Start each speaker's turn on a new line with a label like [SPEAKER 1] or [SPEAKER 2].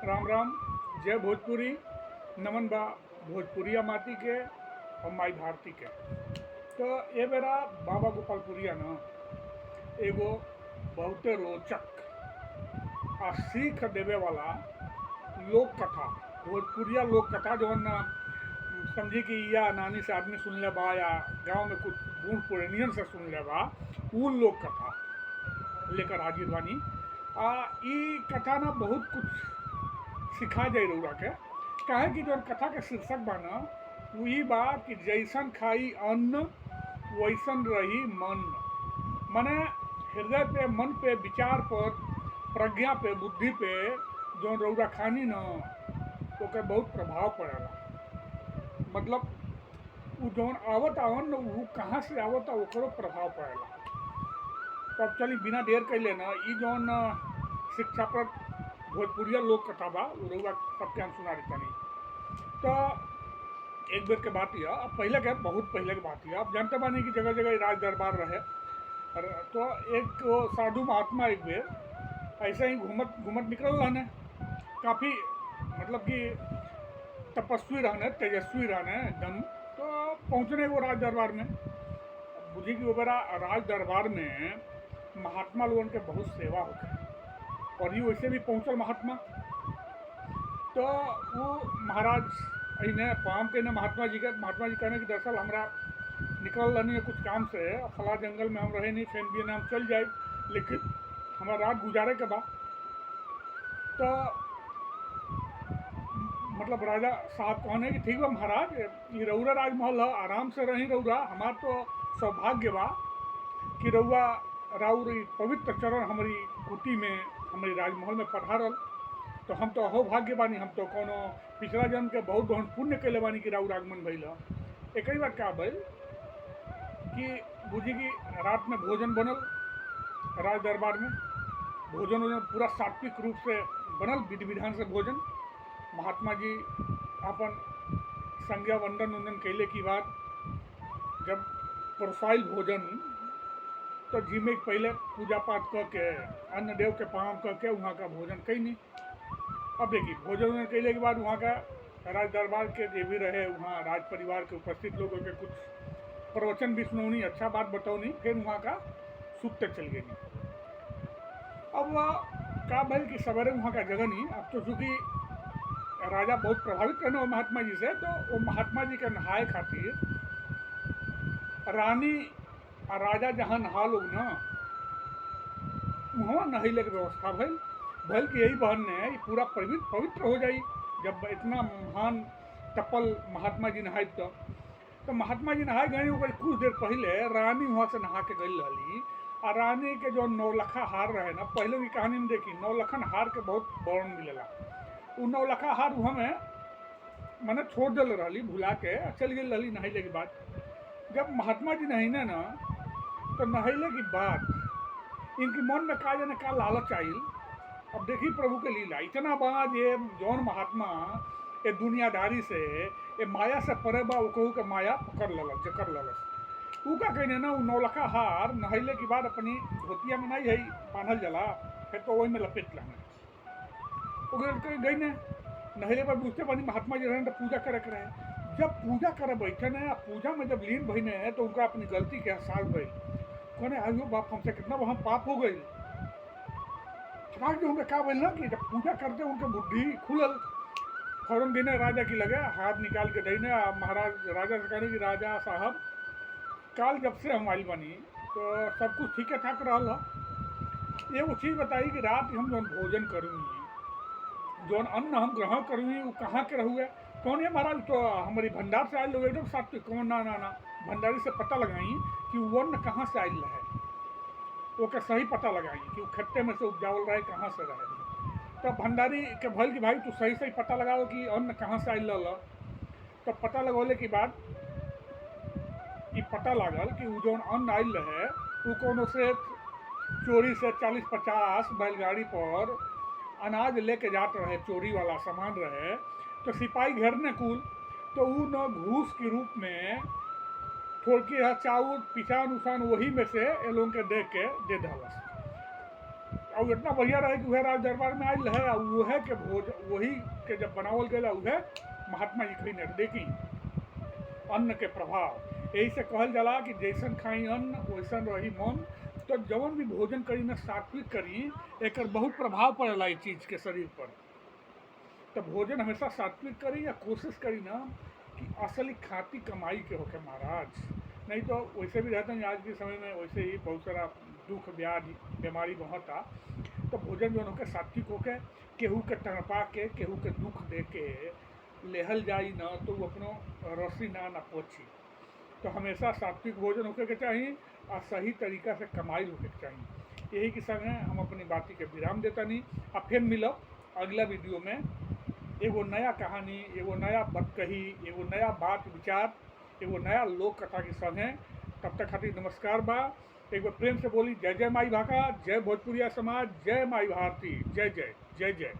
[SPEAKER 1] राम राम। जय भोजपुरी। नमन बा भोजपुरिया माटी के और माई भारती के। तो ये मेरा बाबा गोपालपुरिया न एगो बहुते रोचक आ सीख देवे वाला लोक कथा, भोजपुरिया लोक कथा जौन समझी कि या नानी से आदमी सुन ले बा या गांव में कुछ बूढ़ पुरानियन से सुन ले बा, उ लोक कथा लेकर हाजिर बानी। ई कथा ना बहुत कुछ सिखा जाए रउरा के। काहे कि जौन कथा के शीर्षक बा न उ ई बा कि जैसन खाई अन्न वैसन रही मन। मने हृदय पे, मन पे, विचार पर, प्रज्ञा पे, बुद्धि पे जौन रउरा खानी न ओकर बहुत प्रभाव पड़ेला। मतलब उ जौन आवत अन्न उ कहाँ से आवता ओकरो प्रभाव पड़ेला। तो अब चली बिना देर कैले न ई जौन शिक्षाप्रद भोजपुरिया लोक कथा बा उ रउरा सबके हम सुना देतानी। तो एक बेर के बात यह, अब पहले के बहुत पहले के बात यह, अब जानते बानी कि जगह जगह राज दरबार रहे। तो एक साधु महात्मा एक बेर ऐसे ही घूमत घूमत निकल रहने। काफ़ी मतलब कि तपस्वी रहने, तेजस्वी रहने एकदम। तो पहुँचने वो राज दरबार में। बुझी कि वो बेरा राज दरबार में महात्मा लोगन के बहुत सेवा होता है और ये वैसे भी पहुँचल महात्मा। तो वो महाराज अने पाम के महात्मा जी कहने की दरअसल हमरा निकल रहनी है कुछ काम से, फला जंगल में हम रहे नहीं, फैन भी हम चल जाए, लेकिन हमारा रात गुजारे के बाद। तो मतलब राजा साहब कहने कि ठीक बा महाराज, ये रउरा राजमहल है, आराम से रही रउरा। हमार तो सौभाग्य बा कि रउआ राउर पवित्र चरण हमारी कुटी में, हमारी राजमहल में पधारल। तो हम तो अहो भाग्य बानी, हम तो कोनो पिछला जन्म के बहुत बहुत पुण्य कैले बानी कि राउर आगमन भइल। एक ही बार क्या भइल कि बुझी कि रात में भोजन बनल राज दरबार में। भोजन पूरा सात्विक रूप से बनल, विधि विधान से भोजन। महात्मा जी अपन संज्ञा वंदन वंदन कैले की बात जब परोसाइल भोजन, तो जिमे पहले पूजा पाठ करके अन्न देव के प्रणाम करके वहाँ का भोजन कैनी। अब देखिए भोजन कैले के बाद वहाँ का राज दरबार के जो भी रहे, वहाँ राज परिवार के उपस्थित लोगों के कुछ प्रवचन भी सुनौनी, अच्छा बात बतौनी, फिर वहाँ का सुतते चल गई। अब का भल कि सवेरे वहाँ का जगह नहीं। अब तो चूँकि राजा बहुत प्रभावित रहने वो महात्मा जी से, तो वो महात्मा जी के नहाए खातिर रानी और राजा जहाँ नहा लोग न वहाँ नहैले के व्यवस्था भल कि यही बहन ने पूरा पवित्र हो जाई जब इतना महान तपल महात्मा जी नहाए। तो महात्मा जी नहाए गए, ओकर कुछ देर पहले रानी वहाँ से नहा के गई रही। और रानी के जो नौलखा हार रहे ना, पहले की कहानी में देखी नौलखन हार के बहुत वर्ण मिलेला। उ नौलखा हार वहाँ में मैंने छोड़ दिल रही, भुला के चल गई रही नहैले के बाद। जब महात्मा जी नहैने ना, तो नहैले की बात इनकी मन में का जाने का लालच आइल। अब देखी प्रभु के लीला इतना बड़ा, ये जौन महात्मा ये दुनियादारी से, ये माया से परे बा, वो कहू के माया पकड़ ललस जकर ललस। ऊ का कहने ना, उ नौलखा हार नहैले की बाद अपनी धोतिया में नहीं है बांधल जला, फिर तो वही में लपेट लेना। गई ने नहैले पर बुझते बनी महात्मा जी रहे तो पूजा करे के रहे। जब पूजा करे बैठे ने, पूजा में जब लीन भइने तो उनका अपनी गलती के एहसास भइल। कहने आयो बाप, हमसे कितना वहाँ पाप हो गई। हमारे जो उनके क्या बोल ना कि जब पूजा करते उनके बुद्धि खुलल। फौरन देने राजा की लगे, हाथ निकाल के देने। महाराज राजा से कहने की राजा साहब, काल जब से हम आइल बनी तो सब कुछ ठीक ठाक रहा। ये वो चीज़ बताई कि रात हम जौन भोजन करूँगी, जौन अन्न हम ग्रहण करूँगी, वो कहाँ के रहुए। कौन है महाराज, तो हमारी भंडार से आयल लोग एकदम सात्विक। कौन ना ना ना, भंडारी से पता लगाई कि वो अन्न कहाँ से आयल रहे, वो के सही पता लगाई कि वो खट्टे में से उपजावल रहे, कहाँ से रहे। तो भंडारी के भल कि भाई तू सही सही पता लगाओ कि अन्न कहाँ से आयल रहा। तो पता लगौले के बाद कि पता लागल कि वो जौन अन्न आयल रहे वो कोनो से चोरी से 40-50 बैलगाड़ी पर अनाज लेके जाते रहे, चोरी वाला सामान रहे। तो सिपाही घेरने कुल, तो वो न घूस के रूप में थोड़ के चाउर पिछान उछान वही में से ये लोगों के दे के दे दहलस। और इतना बढ़िया रहे कि वह राज दरबार में आयल है और वह के भोज वही के जब बनावल गया वह महात्मा जी खरीने देखी अन्न के प्रभाव। यही से कहल जाला कि जैसन खाई अन्न वैसन रही मन। तो जवन भी भोजन करी ना सात्विक करी, एक बहुत प्रभाव पड़ेला इस चीज़ के शरीर पर। तो भोजन हमेशा सात्विक करी या कोशिश करी ना कि असली खाती कमाई के होके महाराज। नहीं तो वैसे भी रहते हैं आज के समय में वैसे ही बहुत सारा दुख व्याधि बीमारी बहुता। तो भोजन जो होके सात्विक होके केहू के तड़पा के केहू के दुख दे के लेहल जाई ना तो वो अपनो रसी ना पहुँची। तो हमेशा सात्विक भोजन होके के चाहिए और सही तरीका से कमाई होके के चाहिए। यही के संग हम अपनी बाती के विराम देता नहीं। अब फिर मिलब अगला वीडियो में एगो नया कहानी, एगो नया बतकही, एगो नया बात विचार, एगो नया लोक कथा के संग है। तब तक खातिर नमस्कार बा। एक बार प्रेम से बोली जय जय माई भाका, जय भोजपुरिया समाज, जय माई भारती, जय जय जय जय।